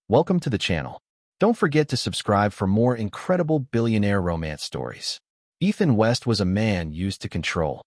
Welcome to the channel. Don't forget to subscribe for more incredible billionaire romance stories. Ethan West was a man used to control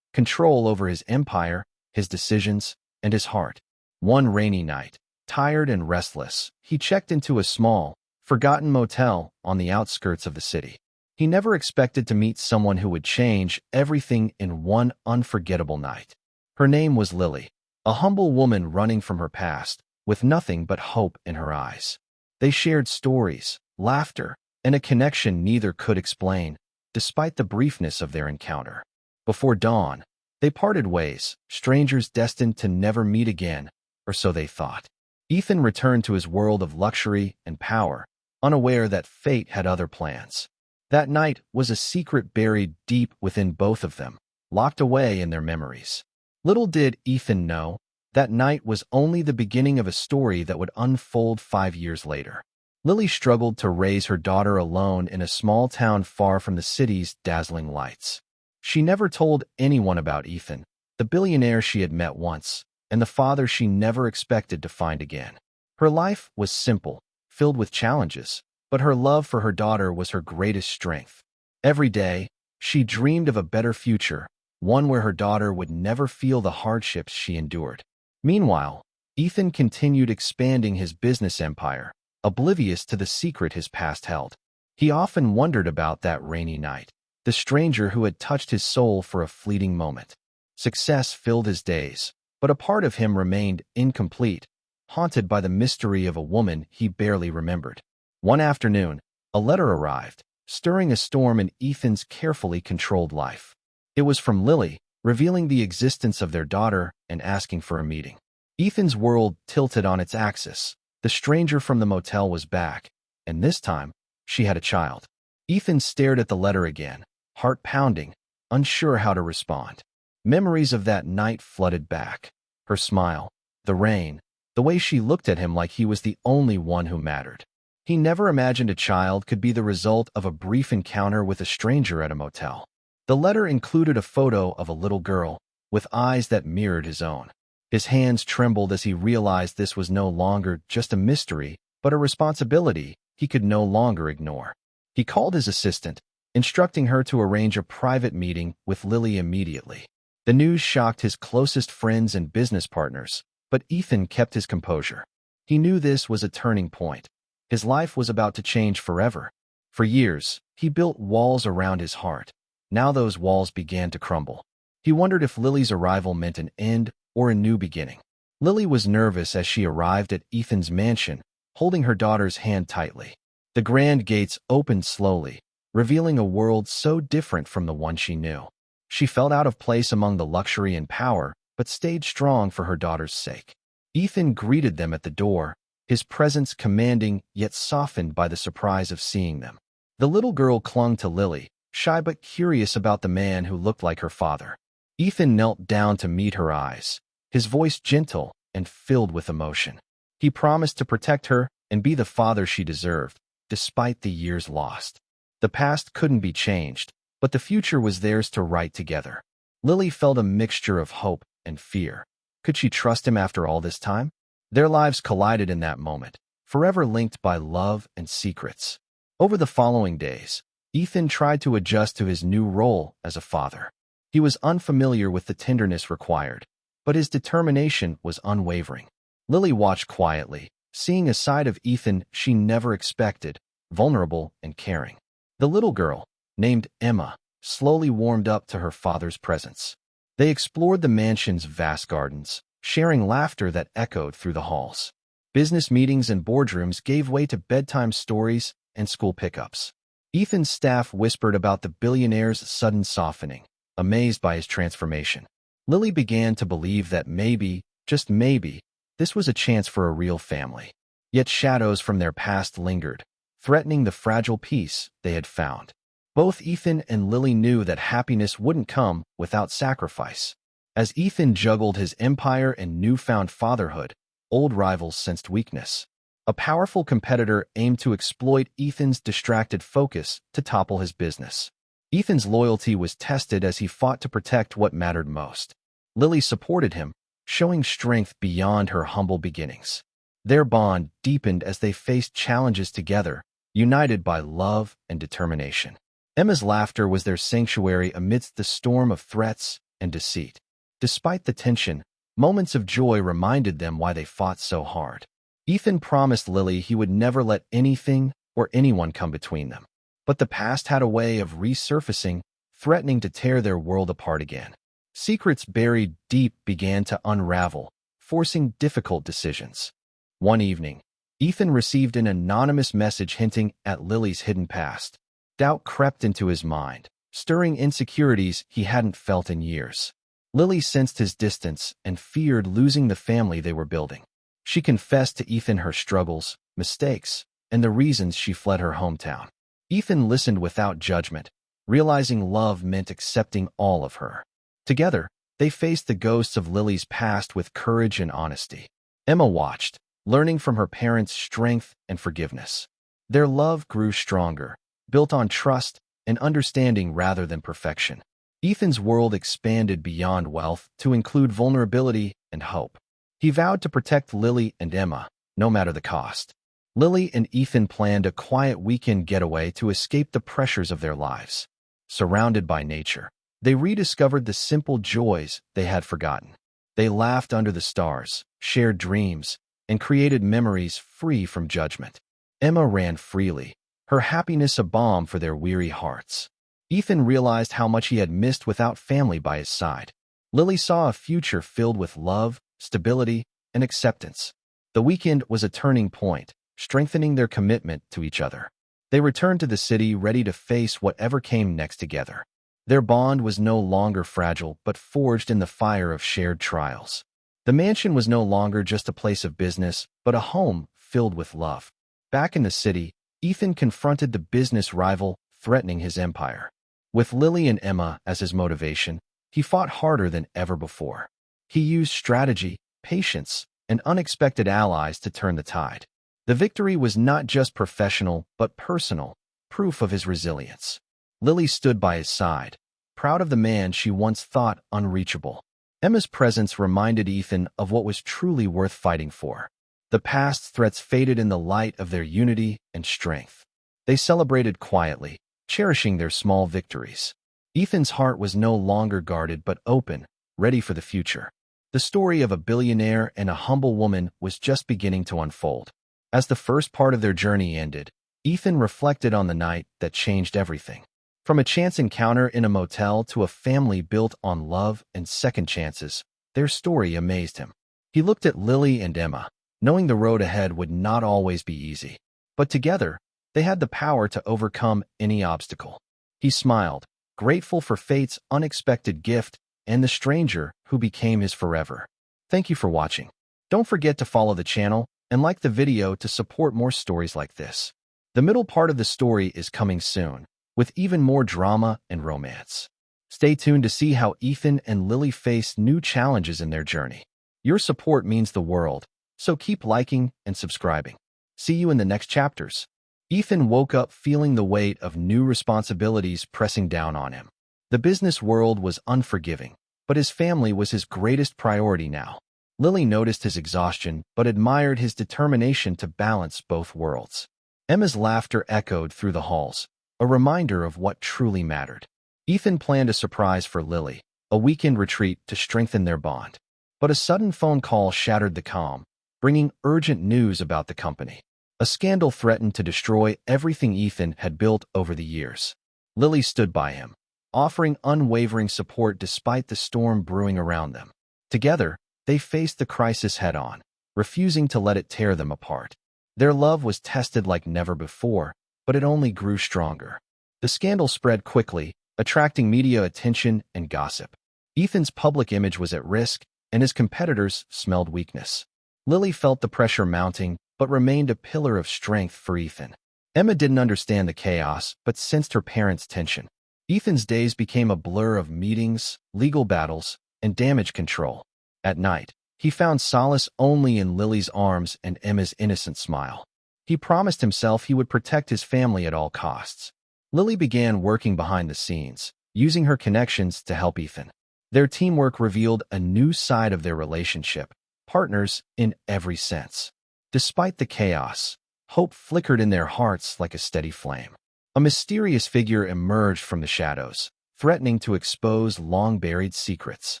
over his empire, his decisions, and his heart. One rainy night, tired and restless, he checked into a small, forgotten motel on the outskirts of the city. He never expected to meet someone who would change everything in one unforgettable night. Her name was Lily, a humble woman running from her past, with nothing but hope in her eyes. They shared stories, laughter, and a connection neither could explain, despite the briefness of their encounter. Before dawn, they parted ways, strangers destined to never meet again, or so they thought. Ethan returned to his world of luxury and power, unaware that fate had other plans. That night was a secret buried deep within both of them, locked away in their memories. Little did Ethan know, that night was only the beginning of a story that would unfold 5 years later. Lily struggled to raise her daughter alone in a small town far from the city's dazzling lights. She never told anyone about Ethan, the billionaire she had met once, and the father she never expected to find again. Her life was simple, filled with challenges, but her love for her daughter was her greatest strength. Every day, she dreamed of a better future, one where her daughter would never feel the hardships she endured. Meanwhile, Ethan continued expanding his business empire, oblivious to the secret his past held. He often wondered about that rainy night, the stranger who had touched his soul for a fleeting moment. Success filled his days, but a part of him remained incomplete, haunted by the mystery of a woman he barely remembered. One afternoon, a letter arrived, stirring a storm in Ethan's carefully controlled life. It was from Lily, revealing the existence of their daughter and asking for a meeting. Ethan's world tilted on its axis. The stranger from the motel was back, and this time, she had a child. Ethan stared at the letter again, heart pounding, unsure how to respond. Memories of that night flooded back. Her smile, the rain, the way she looked at him like he was the only one who mattered. He never imagined a child could be the result of a brief encounter with a stranger at a motel. The letter included a photo of a little girl, with eyes that mirrored his own. His hands trembled as he realized this was no longer just a mystery, but a responsibility he could no longer ignore. He called his assistant, instructing her to arrange a private meeting with Lily immediately. The news shocked his closest friends and business partners, but Ethan kept his composure. He knew this was a turning point. His life was about to change forever. For years, he built walls around his heart. Now those walls began to crumble. He wondered if Lily's arrival meant an end or a new beginning. Lily was nervous as she arrived at Ethan's mansion, holding her daughter's hand tightly. The grand gates opened slowly, revealing a world so different from the one she knew. She felt out of place among the luxury and power, but stayed strong for her daughter's sake. Ethan greeted them at the door, his presence commanding yet softened by the surprise of seeing them. The little girl clung to Lily, shy but curious about the man who looked like her father. Ethan knelt down to meet her eyes, his voice gentle and filled with emotion. He promised to protect her and be the father she deserved, despite the years lost. The past couldn't be changed, but the future was theirs to write together. Lily felt a mixture of hope and fear. Could she trust him after all this time? Their lives collided in that moment, forever linked by love and secrets. Over the following days, Ethan tried to adjust to his new role as a father. He was unfamiliar with the tenderness required, but his determination was unwavering. Lily watched quietly, seeing a side of Ethan she never expected, vulnerable and caring. The little girl, named Emma, slowly warmed up to her father's presence. They explored the mansion's vast gardens, sharing laughter that echoed through the halls. Business meetings and boardrooms gave way to bedtime stories and school pickups. Ethan's staff whispered about the billionaire's sudden softening, amazed by his transformation. Lily began to believe that maybe, just maybe, this was a chance for a real family. Yet shadows from their past lingered, threatening the fragile peace they had found. Both Ethan and Lily knew that happiness wouldn't come without sacrifice. As Ethan juggled his empire and newfound fatherhood, old rivals sensed weakness. A powerful competitor aimed to exploit Ethan's distracted focus to topple his business. Ethan's loyalty was tested as he fought to protect what mattered most. Lily supported him, showing strength beyond her humble beginnings. Their bond deepened as they faced challenges together, united by love and determination. Emma's laughter was their sanctuary amidst the storm of threats and deceit. Despite the tension, moments of joy reminded them why they fought so hard. Ethan promised Lily he would never let anything or anyone come between them. But the past had a way of resurfacing, threatening to tear their world apart again. Secrets buried deep began to unravel, forcing difficult decisions. One evening, Ethan received an anonymous message hinting at Lily's hidden past. Doubt crept into his mind, stirring insecurities he hadn't felt in years. Lily sensed his distance and feared losing the family they were building. She confessed to Ethan her struggles, mistakes, and the reasons she fled her hometown. Ethan listened without judgment, realizing love meant accepting all of her. Together, they faced the ghosts of Lily's past with courage and honesty. Emma watched, learning from her parents' strength and forgiveness. Their love grew stronger, built on trust and understanding rather than perfection. Ethan's world expanded beyond wealth to include vulnerability and hope. He vowed to protect Lily and Emma, no matter the cost. Lily and Ethan planned a quiet weekend getaway to escape the pressures of their lives. Surrounded by nature, they rediscovered the simple joys they had forgotten. They laughed under the stars, shared dreams, and created memories free from judgment. Emma ran freely, her happiness a balm for their weary hearts. Ethan realized how much he had missed without family by his side. Lily saw a future filled with love, stability, and acceptance. The weekend was a turning point, strengthening their commitment to each other. They returned to the city ready to face whatever came next together. Their bond was no longer fragile but forged in the fire of shared trials. The mansion was no longer just a place of business, but a home filled with love. Back in the city, Ethan confronted the business rival threatening his empire. With Lily and Emma as his motivation, he fought harder than ever before. He used strategy, patience, and unexpected allies to turn the tide. The victory was not just professional but personal, proof of his resilience. Lily stood by his side, proud of the man she once thought unreachable. Emma's presence reminded Ethan of what was truly worth fighting for. The past's threats faded in the light of their unity and strength. They celebrated quietly, cherishing their small victories. Ethan's heart was no longer guarded but open, ready for the future. The story of a billionaire and a humble woman was just beginning to unfold. As the first part of their journey ended, Ethan reflected on the night that changed everything. From a chance encounter in a motel to a family built on love and second chances, their story amazed him. He looked at Lily and Emma, knowing the road ahead would not always be easy. But together, they had the power to overcome any obstacle. He smiled, grateful for fate's unexpected gift and the stranger who became his forever. Thank you for watching. Don't forget to follow the channel and like the video to support more stories like this. The middle part of the story is coming soon, with even more drama and romance. Stay tuned to see how Ethan and Lily face new challenges in their journey. Your support means the world, so keep liking and subscribing. See you in the next chapters. Ethan woke up feeling the weight of new responsibilities pressing down on him. The business world was unforgiving, but his family was his greatest priority now. Lily noticed his exhaustion but admired his determination to balance both worlds. Emma's laughter echoed through the halls, a reminder of what truly mattered. Ethan planned a surprise for Lily, a weekend retreat to strengthen their bond. But a sudden phone call shattered the calm, bringing urgent news about the company. A scandal threatened to destroy everything Ethan had built over the years. Lily stood by him, offering unwavering support despite the storm brewing around them. Together, they faced the crisis head-on, refusing to let it tear them apart. Their love was tested like never before, but it only grew stronger. The scandal spread quickly, attracting media attention and gossip. Ethan's public image was at risk, and his competitors smelled weakness. Lily felt the pressure mounting, but remained a pillar of strength for Ethan. Emma didn't understand the chaos, but sensed her parents' tension. Ethan's days became a blur of meetings, legal battles, and damage control. At night, he found solace only in Lily's arms and Emma's innocent smile. He promised himself he would protect his family at all costs. Lily began working behind the scenes, using her connections to help Ethan. Their teamwork revealed a new side of their relationship, partners in every sense. Despite the chaos, hope flickered in their hearts like a steady flame. A mysterious figure emerged from the shadows, threatening to expose long-buried secrets.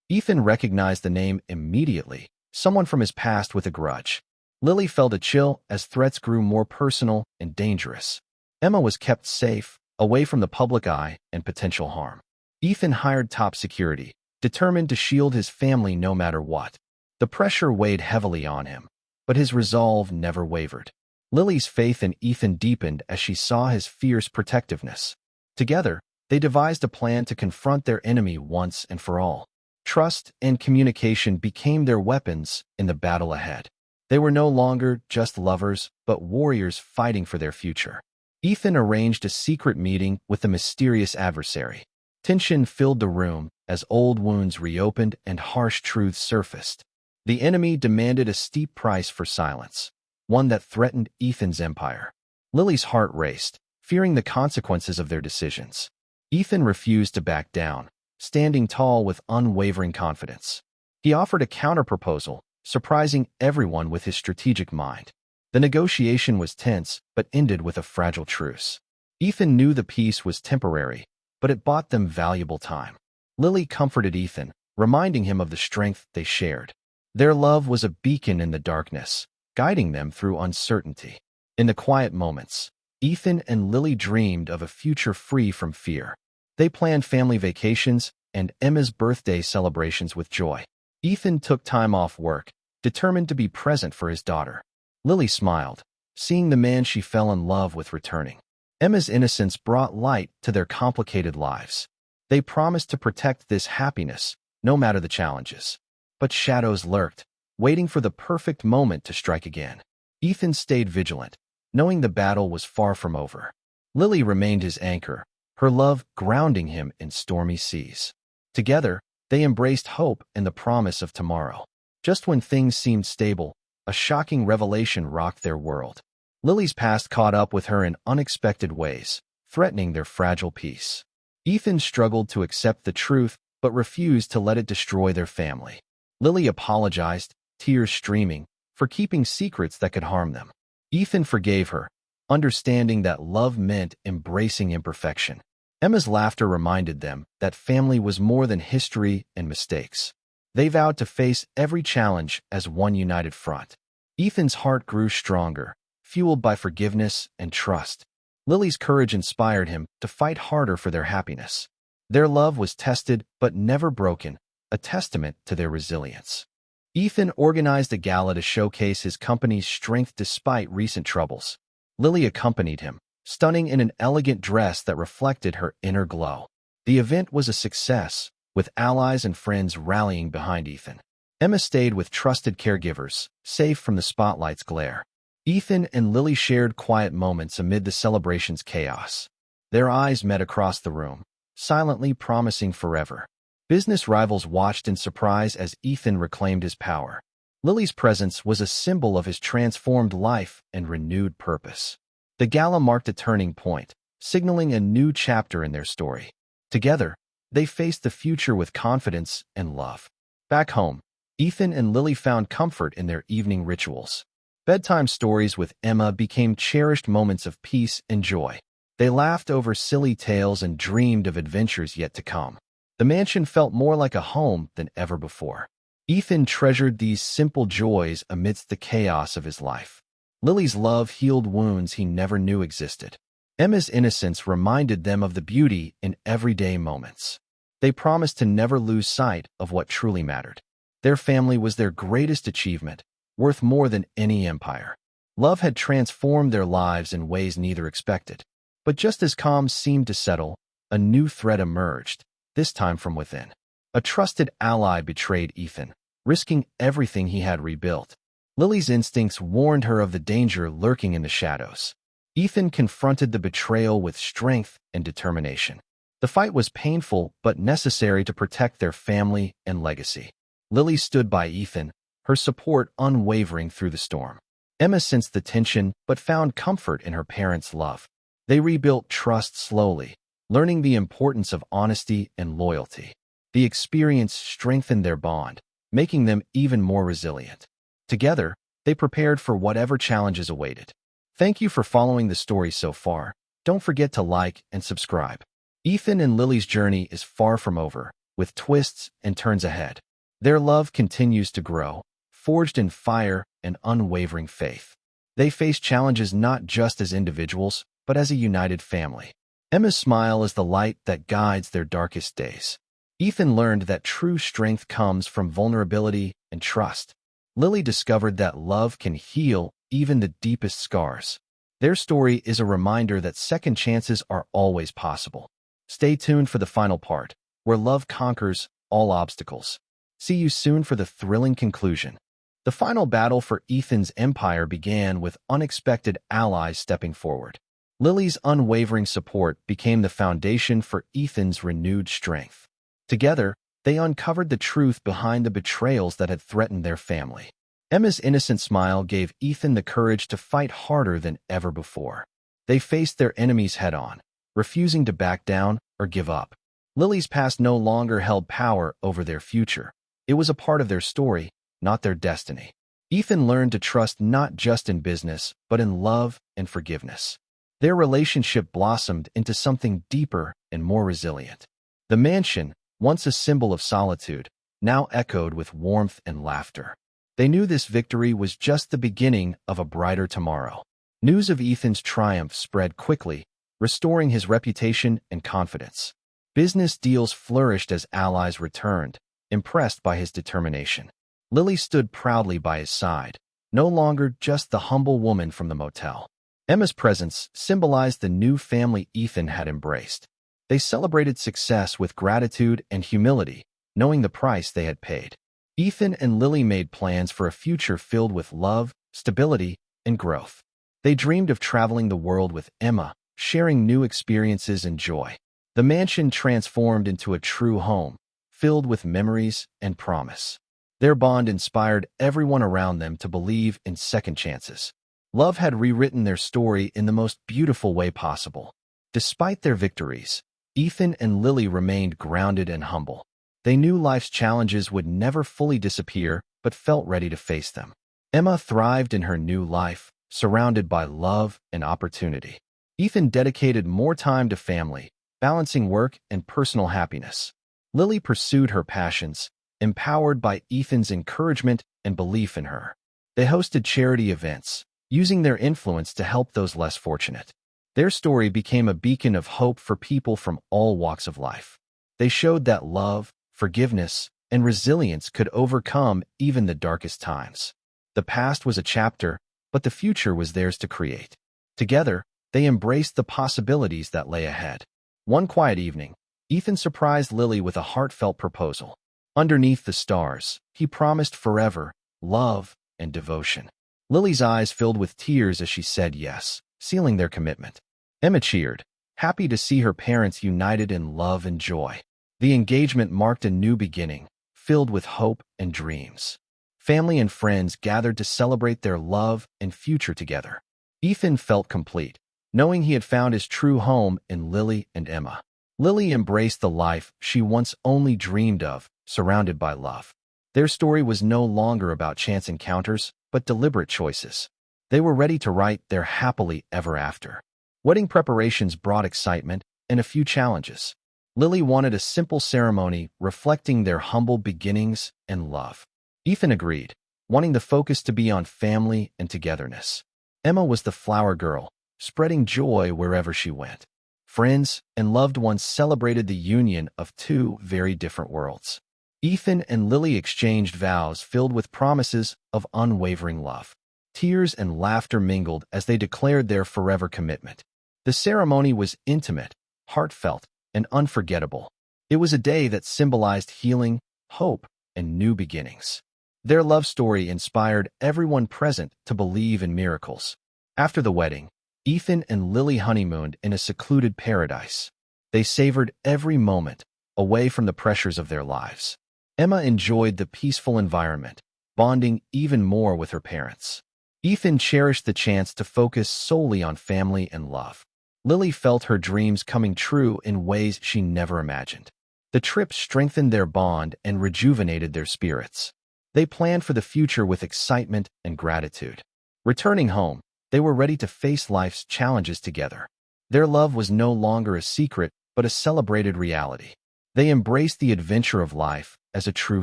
Ethan recognized the name immediately, someone from his past with a grudge. Lily felt a chill as threats grew more personal and dangerous. Emma was kept safe, away from the public eye and potential harm. Ethan hired top security, determined to shield his family no matter what. The pressure weighed heavily on him, but his resolve never wavered. Lily's faith in Ethan deepened as she saw his fierce protectiveness. Together, they devised a plan to confront their enemy once and for all. Trust and communication became their weapons in the battle ahead. They were no longer just lovers, but warriors fighting for their future. Ethan arranged a secret meeting with the mysterious adversary. Tension filled the room as old wounds reopened and harsh truths surfaced. The enemy demanded a steep price for silence, one that threatened Ethan's empire. Lily's heart raced, fearing the consequences of their decisions. Ethan refused to back down, standing tall with unwavering confidence. He offered a counterproposal, surprising everyone with his strategic mind. The negotiation was tense, but ended with a fragile truce. Ethan knew the peace was temporary, but it bought them valuable time. Lily comforted Ethan, reminding him of the strength they shared. Their love was a beacon in the darkness, guiding them through uncertainty. In the quiet moments, Ethan and Lily dreamed of a future free from fear. They planned family vacations and Emma's birthday celebrations with joy. Ethan took time off work, determined to be present for his daughter. Lily smiled, seeing the man she fell in love with returning. Emma's innocence brought light to their complicated lives. They promised to protect this happiness, no matter the challenges. But shadows lurked, waiting for the perfect moment to strike again. Ethan stayed vigilant, knowing the battle was far from over. Lily remained his anchor, her love grounding him in stormy seas. Together, they embraced hope and the promise of tomorrow. Just when things seemed stable, a shocking revelation rocked their world. Lily's past caught up with her in unexpected ways, threatening their fragile peace. Ethan struggled to accept the truth, but refused to let it destroy their family. Lily apologized, tears streaming, for keeping secrets that could harm them. Ethan forgave her, understanding that love meant embracing imperfection. Emma's laughter reminded them that family was more than history and mistakes. They vowed to face every challenge as one united front. Ethan's heart grew stronger, fueled by forgiveness and trust. Lily's courage inspired him to fight harder for their happiness. Their love was tested but never broken, a testament to their resilience. Ethan organized a gala to showcase his company's strength despite recent troubles. Lily accompanied him, stunning in an elegant dress that reflected her inner glow. The event was a success, with allies and friends rallying behind Ethan. Emma stayed with trusted caregivers, safe from the spotlight's glare. Ethan and Lily shared quiet moments amid the celebration's chaos. Their eyes met across the room, silently promising forever. Business rivals watched in surprise as Ethan reclaimed his power. Lily's presence was a symbol of his transformed life and renewed purpose. The gala marked a turning point, signaling a new chapter in their story. Together, they faced the future with confidence and love. Back home, Ethan and Lily found comfort in their evening rituals. Bedtime stories with Emma became cherished moments of peace and joy. They laughed over silly tales and dreamed of adventures yet to come. The mansion felt more like a home than ever before. Ethan treasured these simple joys amidst the chaos of his life. Lily's love healed wounds he never knew existed. Emma's innocence reminded them of the beauty in everyday moments. They promised to never lose sight of what truly mattered. Their family was their greatest achievement, worth more than any empire. Love had transformed their lives in ways neither expected. But just as calm seemed to settle, a new threat emerged, this time from within. A trusted ally betrayed Ethan, risking everything he had rebuilt. Lily's instincts warned her of the danger lurking in the shadows. Ethan confronted the betrayal with strength and determination. The fight was painful but necessary to protect their family and legacy. Lily stood by Ethan, her support unwavering through the storm. Emma sensed the tension but found comfort in her parents' love. They rebuilt trust slowly, learning the importance of honesty and loyalty. The experience strengthened their bond, making them even more resilient. Together, They prepared for whatever challenges awaited. Thank you for following the story so far. Don't forget to like and subscribe. Ethan and Lily's journey is far from over, with twists and turns ahead. Their love continues to grow, forged in fire and unwavering faith. They face challenges not just as individuals, but as a united family. Emma's smile is the light that guides their darkest days. Ethan learned that true strength comes from vulnerability and trust. Lily discovered that love can heal even the deepest scars. Their story is a reminder that second chances are always possible. Stay tuned for the final part, where love conquers all obstacles. See you soon for the thrilling conclusion. The final battle for Ethan's empire began with unexpected allies stepping forward. Lily's unwavering support became the foundation for Ethan's renewed strength. Together, they uncovered the truth behind the betrayals that had threatened their family. Emma's innocent smile gave Ethan the courage to fight harder than ever before. They faced their enemies head-on, refusing to back down or give up. Lily's past no longer held power over their future. It was a part of their story, not their destiny. Ethan learned to trust not just in business, but in love and forgiveness. Their relationship blossomed into something deeper and more resilient. The mansion, once a symbol of solitude, now echoed with warmth and laughter. They knew this victory was just the beginning of a brighter tomorrow. News of Ethan's triumph spread quickly, restoring his reputation and confidence. Business deals flourished as allies returned, impressed by his determination. Lily stood proudly by his side, no longer just the humble woman from the motel. Emma's presence symbolized the new family Ethan had embraced. They celebrated success with gratitude and humility, knowing the price they had paid. Ethan and Lily made plans for a future filled with love, stability, and growth. They dreamed of traveling the world with Emma, sharing new experiences and joy. The mansion transformed into a true home, filled with memories and promise. Their bond inspired everyone around them to believe in second chances. Love had rewritten their story in the most beautiful way possible. Despite their victories, Ethan and Lily remained grounded and humble. They knew life's challenges would never fully disappear, but felt ready to face them. Emma thrived in her new life, surrounded by love and opportunity. Ethan dedicated more time to family, balancing work and personal happiness. Lily pursued her passions, empowered by Ethan's encouragement and belief in her. They hosted charity events, using their influence to help those less fortunate. Their story became a beacon of hope for people from all walks of life. They showed that love, forgiveness, and resilience could overcome even the darkest times. The past was a chapter, but the future was theirs to create. Together, they embraced the possibilities that lay ahead. One quiet evening, Ethan surprised Lily with a heartfelt proposal. Underneath the stars, he promised forever, love, and devotion. Lily's eyes filled with tears as she said yes, sealing their commitment. Emma cheered, happy to see her parents united in love and joy. The engagement marked a new beginning, filled with hope and dreams. Family and friends gathered to celebrate their love and future together. Ethan felt complete, knowing he had found his true home in Lily and Emma. Lily embraced the life she once only dreamed of, surrounded by love. Their story was no longer about chance encounters, but deliberate choices. They were ready to write their happily ever after. Wedding preparations brought excitement and a few challenges. Lily wanted a simple ceremony reflecting their humble beginnings and love. Ethan agreed, wanting the focus to be on family and togetherness. Emma was the flower girl, spreading joy wherever she went. Friends and loved ones celebrated the union of two very different worlds. Ethan and Lily exchanged vows filled with promises of unwavering love. Tears and laughter mingled as they declared their forever commitment. The ceremony was intimate, heartfelt, and unforgettable. It was a day that symbolized healing, hope, and new beginnings. Their love story inspired everyone present to believe in miracles. After the wedding, Ethan and Lily honeymooned in a secluded paradise. They savored every moment, away from the pressures of their lives. Emma enjoyed the peaceful environment, bonding even more with her parents. Ethan cherished the chance to focus solely on family and love. Lily felt her dreams coming true in ways she never imagined. The trip strengthened their bond and rejuvenated their spirits. They planned for the future with excitement and gratitude. Returning home, they were ready to face life's challenges together. Their love was no longer a secret, but a celebrated reality. They embraced the adventure of life as a true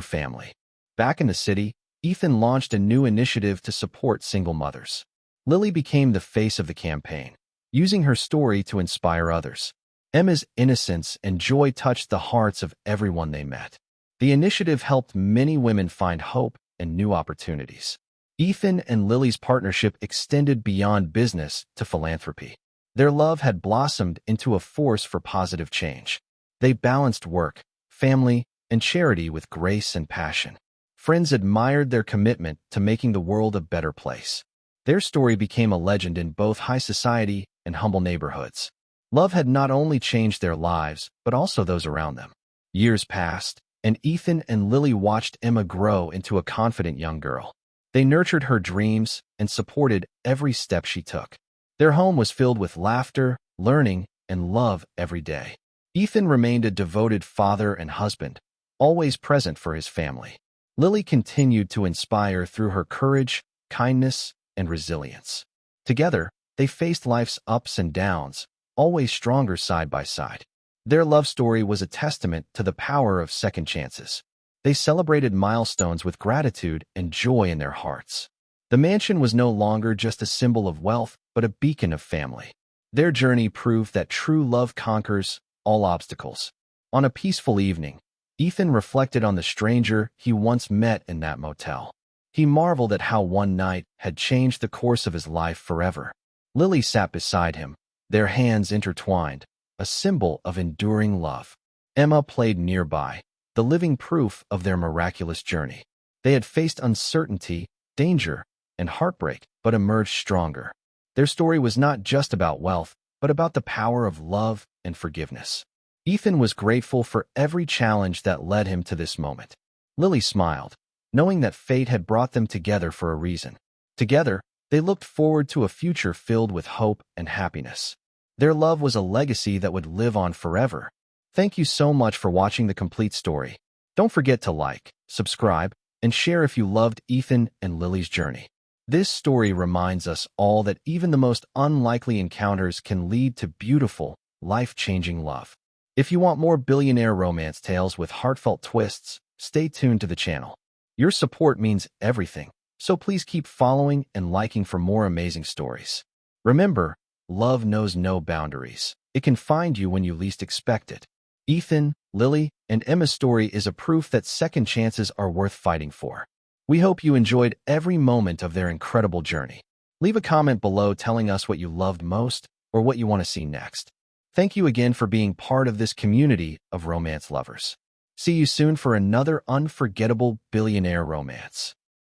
family. Back in the city, Ethan launched a new initiative to support single mothers. Lily became the face of the campaign, using her story to inspire others. Emma's innocence and joy touched the hearts of everyone they met. The initiative helped many women find hope and new opportunities. Ethan and Lily's partnership extended beyond business to philanthropy. Their love had blossomed into a force for positive change. They balanced work, family, and charity with grace and passion. Friends admired their commitment to making the world a better place. Their story became a legend in both high society and humble neighborhoods. Love had not only changed their lives, but also those around them. Years passed, and Ethan and Lily watched Emma grow into a confident young girl. They nurtured her dreams and supported every step she took. Their home was filled with laughter, learning, and love every day. Ethan remained a devoted father and husband, always present for his family. Lily continued to inspire through her courage, kindness, and resilience. Together, they faced life's ups and downs, always stronger side by side. Their love story was a testament to the power of second chances. They celebrated milestones with gratitude and joy in their hearts. The mansion was no longer just a symbol of wealth, but a beacon of family. Their journey proved that true love conquers all obstacles. On a peaceful evening, Ethan reflected on the stranger he once met in that motel. He marveled at how one night had changed the course of his life forever. Lily sat beside him, their hands intertwined, a symbol of enduring love. Emma played nearby, the living proof of their miraculous journey. They had faced uncertainty, danger, and heartbreak, but emerged stronger. Their story was not just about wealth, but about the power of love and forgiveness. Ethan was grateful for every challenge that led him to this moment. Lily smiled, knowing that fate had brought them together for a reason. Together, they looked forward to a future filled with hope and happiness. Their love was a legacy that would live on forever. Thank you so much for watching the complete story. Don't forget to like, subscribe, and share if you loved Ethan and Lily's journey. This story reminds us all that even the most unlikely encounters can lead to beautiful, life-changing love. If you want more billionaire romance tales with heartfelt twists, stay tuned to the channel. Your support means everything, so please keep following and liking for more amazing stories. Remember, love knows no boundaries. It can find you when you least expect it. Ethan, Lily, and Emma's story is a proof that second chances are worth fighting for. We hope you enjoyed every moment of their incredible journey. Leave a comment below telling us what you loved most or what you want to see next. Thank you again for being part of this community of romance lovers. See you soon for another unforgettable billionaire romance.